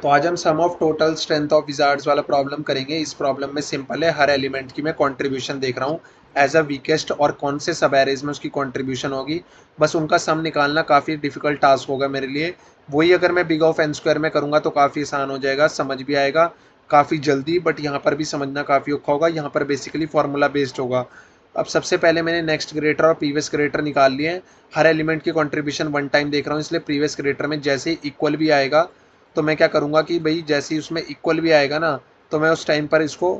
तो आज हम sum of total strength of wizards वाला प्रॉब्लम करेंगे। इस प्रॉब्लम में सिंपल है, हर एलिमेंट की मैं कंट्रीब्यूशन देख रहा हूँ एज अ वीकेस्ट और कौन से सब एरेज में उसकी कंट्रीब्यूशन होगी, बस उनका सम निकालना काफ़ी डिफिकल्ट टास्क होगा मेरे लिए। वही अगर मैं बिग ऑफ एन स्क्वायर में करूँगा तो काफ़ी आसान हो जाएगा, समझ भी आएगा काफ़ी जल्दी, बट यहाँ पर भी समझना काफ़ी औखा होगा। यहाँ पर बेसिकली फार्मूला बेस्ड होगा। अब सबसे पहले मैंने नेक्स्ट ग्रेटर और प्रीवियस ग्रेटर निकाल लिए हैं। हर एलिमेंट की कंट्रीब्यूशन वन टाइम देख रहा हूँ, इसलिए प्रीवियस ग्रेटर में जैसे ही इक्वल भी आएगा तो मैं क्या करूँगा कि भाई जैसे ही उसमें इक्वल भी आएगा ना, तो मैं उस टाइम पर इसको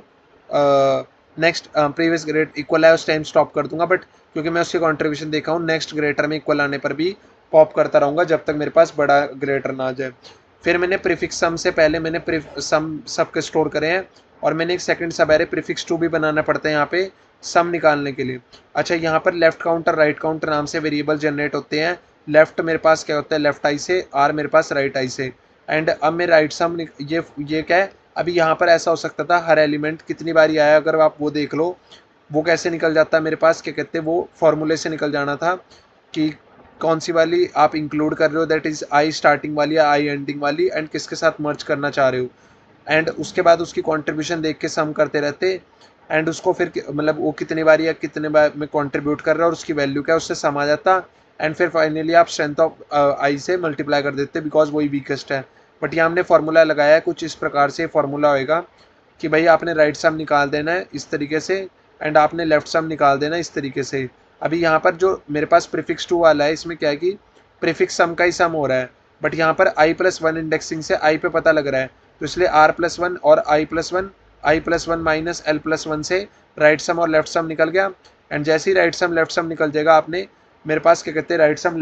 नेक्स्ट प्रीवियस ग्रेड इक्वल है उस टाइम स्टॉप कर दूंगा। बट क्योंकि मैं उसकी कंट्रीब्यूशन देखा हूँ, नेक्स्ट ग्रेटर में इक्वल आने पर भी पॉप करता रहूँगा जब तक मेरे पास बड़ा ग्रेटर ना आ जाए। फिर मैंने प्रीफिक्स सम से पहले मैंने सम सब के स्टोर करे हैं, और मैंने एक सेकंड सब एरे प्रीफिक्स टू भी बनाना पड़ता है यहाँ पे सम निकालने के लिए। अच्छा, यहाँ पर लेफ्ट काउंटर राइट काउंटर नाम से वेरिएबल जनरेट होते हैं। लेफ्ट मेरे पास क्या होता है, लेफ्ट आई से, आर मेरे पास राइट आई से। एंड अब मैं राइट सम ये क्या है, अभी यहाँ पर ऐसा हो सकता था हर एलिमेंट कितनी बारी आया, अगर आप वो देख लो वो कैसे निकल जाता है मेरे पास, क्या कहते हैं, वो फॉर्मूले से निकल जाना था कि कौन सी वाली आप इंक्लूड कर रहे हो, दैट इज आई स्टार्टिंग वाली या आई एंडिंग वाली, एंड किसके साथ मर्ज करना चाह रहे हो। एंड उसके बाद उसकी कंट्रीब्यूशन देख के सम करते रहते, एंड उसको फिर मतलब वो कितने बार या कितने बार में कंट्रीब्यूट कर रहा है और उसकी वैल्यू क्या है उससे सम आ जाता। एंड फिर फाइनली आप स्ट्रेंथ ऑफ आई से मल्टीप्लाई कर देते बिकॉज वही वीकेस्ट है। बट यहाँ हमने फार्मूला लगाया है कुछ इस प्रकार से, फार्मूला होएगा कि भाई आपने राइट सम निकाल देना है इस तरीके से, एंड आपने लेफ्ट सम निकाल देना है इस तरीके से। अभी यहाँ पर जो मेरे पास प्रीफिक्स टू वाला है, इसमें क्या है कि प्रीफिक्स सम का ही सम हो रहा है, बट यहाँ पर आई प्लस वन इंडेक्सिंग से आई पे पता लग रहा है, तो इसलिए आर प्लस वन और I plus one minus L plus one से राइट सम और लेफ्ट सम निकल गया। एंड जैसे ही राइट सम लेफ्ट सम निकल जाएगा, आपने मेरे पास क्या कहते हैं right sum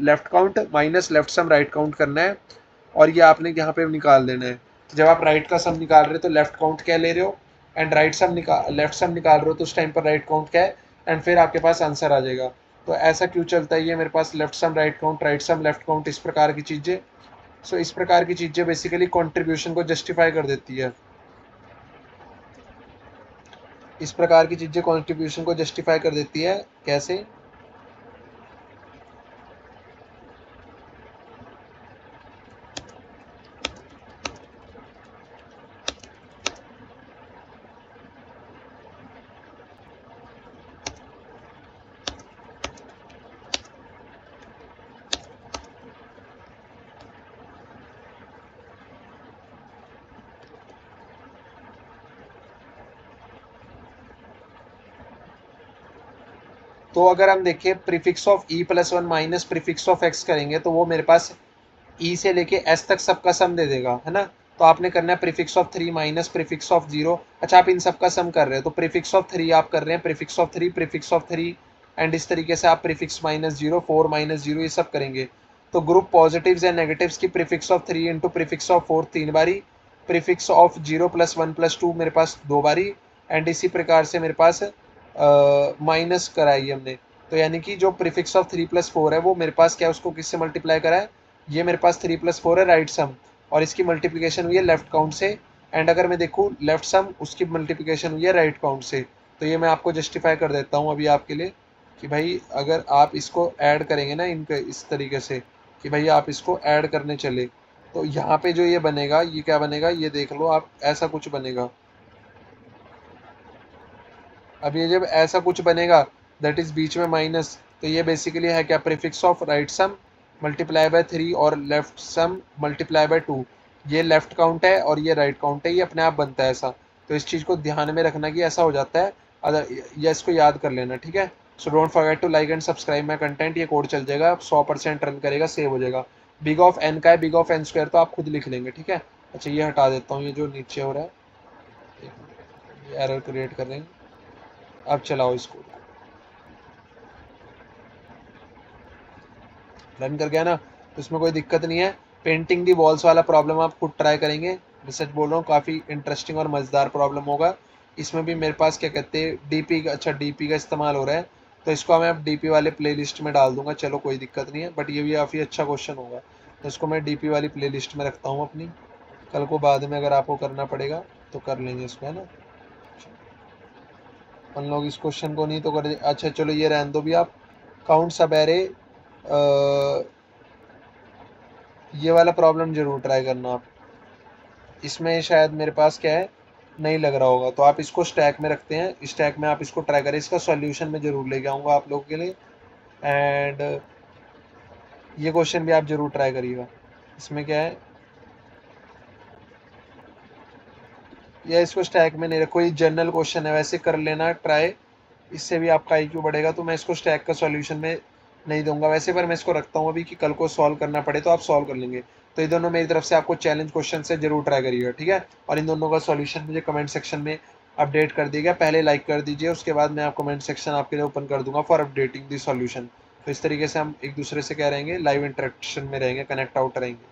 left count minus left sum right count करना है, और ये आपने यहाँ पे निकाल देना है। तो जब आप राइट का सम निकाल रहे हो तो लेफ्ट काउंट क्या ले रहे हो, एंड राइट सम निकाल लेफ्ट सम निकाल रहे हो तो उस टाइम पर राइट काउंट क्या है, एंड फिर आपके पास आंसर आ जाएगा। तो ऐसा क्यों चलता है ये मेरे पास, left sum right sum left count, इस प्रकार की चीज़ें। सो इस प्रकार की चीज़ें बेसिकली कंट्रीब्यूशन को जस्टिफाई कर देती है। इस प्रकार की चीज़ें कंट्रीब्यूशन को जस्टिफाई कर देती है। कैसे? तो अगर हम देखें prefix of E plus one minus prefix of x करेंगे तो वो मेरे पास ई से लेके एस तक सबका सम दे देगा, है ना। तो आपने करना है prefix of three minus prefix of zero. अच्छा, आप इन सबका सम कर रहे हो तो प्रीफिक्स ऑफ थ्री आप कर रहे हैं, प्रीफिक्स ऑफ थ्री, एंड इस तरीके से आप prefix minus zero, four minus zero, ये सब करेंगे। तो ग्रुप पॉजिटिव्स एंड नेगेटिव्स की prefix of three into prefix of four तीन बारी, prefix of zero plus one plus two मेरे पास दो बारी, एंड इसी प्रकार से मेरे पास माइनस कराई हमने। तो यानी कि जो prefix of three plus four है वो मेरे पास क्या है, उसको किससे मल्टीप्लाई करा है, ये मेरे पास थ्री प्लस फोर है राइट सम, और इसकी मल्टीप्लिकेशन हुई है लेफ्ट काउंट से। एंड अगर मैं देखूँ लेफ्ट सम, उसकी मल्टीप्लिकेशन हुई है राइट काउंट से। तो ये मैं आपको जस्टिफाई कर देता हूँ अभी आपके लिए कि भाई अगर आप इसको ऐड करेंगे ना इनके इस तरीके से कि भाई आप इसको ऐड करने चले, तो यहाँ पे जो ये बनेगा ये क्या बनेगा, ये देख लो आप, ऐसा कुछ बनेगा। अब ये जब ऐसा कुछ बनेगा दैट इज बीच में माइनस, तो ये बेसिकली है क्या, prefix of right sum multiply by three और left sum multiply by two. ये लेफ्ट काउंट है और ये राइट काउंट है, ये अपने आप बनता है ऐसा। तो इस चीज़ को ध्यान में रखना कि ऐसा हो जाता है, अगर ये इसको याद कर लेना, ठीक है। So don't forget to like and subscribe my content. ये कोड चल जाएगा, 100% रन करेगा, सेव हो जाएगा। बिग ऑफ एन का है, बिग ऑफ एन स्क्वायर तो आप खुद लिख लेंगे, ठीक है। अच्छा, ये हटा देता हूँ, ये जो नीचे हो रहा है, ये एरर क्रिएट कर रहे हैं। अब चलाओ इसको, रन कर गया ना, तो इसमें कोई दिक्कत नहीं है। पेंटिंग दी वॉल्स वाला प्रॉब्लम आप खुद ट्राई करेंगे, मैं सच बोल रहा हूँ, काफ़ी इंटरेस्टिंग और मज़ेदार प्रॉब्लम होगा। इसमें भी मेरे पास क्या कहते हैं डीपी का, अच्छा डीपी का इस्तेमाल हो रहा है, तो इसको मैं अब डीपी वाले प्लेलिस्ट में डाल दूंगा। चलो कोई दिक्कत नहीं है, बट ये भी काफ़ी अच्छा क्वेश्चन होगा, तो इसको मैं डीपी वाली प्लेलिस्ट में रखता हूँ अपनी। कल को बाद में अगर आपको करना पड़ेगा तो कर लेंगे इसको, है ना। अपन लोग इस क्वेश्चन को नहीं तो कर, अच्छा चलो ये रहने दो भी आप। काउंट सब एरे, ये वाला प्रॉब्लम जरूर ट्राई करना आप। इसमें शायद मेरे पास क्या है, नहीं लग रहा होगा, तो आप इसको स्टैक में रखते हैं, स्टैक में आप इसको ट्राई करें, इसका सॉल्यूशन मैं ज़रूर लेके आऊँगा आप लोगों के लिए। एंड ये क्वेश्चन भी आप ज़रूर ट्राई करिएगा। इसमें क्या है, या इसको स्टैक में नहीं रखो, ये जनरल क्वेश्चन है, वैसे कर लेना ट्राई, इससे भी आपका आईक्यू बढ़ेगा। तो मैं इसको स्टैक का सॉल्यूशन में नहीं दूंगा वैसे, पर मैं इसको रखता हूँ अभी कि कल को सॉल्व करना पड़े तो आप सॉल्व कर लेंगे। तो ये दोनों मेरी तरफ से आपको चैलेंज क्वेश्चन से जरूर ट्राई करिएगा, ठीक है। और इन दोनों का सॉल्यूशन मुझे कमेंट सेक्शन में अपडेट कर दिएगा, पहले लाइक कर दीजिए, उसके बाद मैं आप कमेंट सेक्शन आपके लिए ओपन कर दूंगा फॉर अपडेटिंग दी सॉल्यूशन। तो इस तरीके से हम एक दूसरे से क्या रहेंगे, लाइव इंटरेक्शन में रहेंगे, कनेक्ट आउट रहेंगे।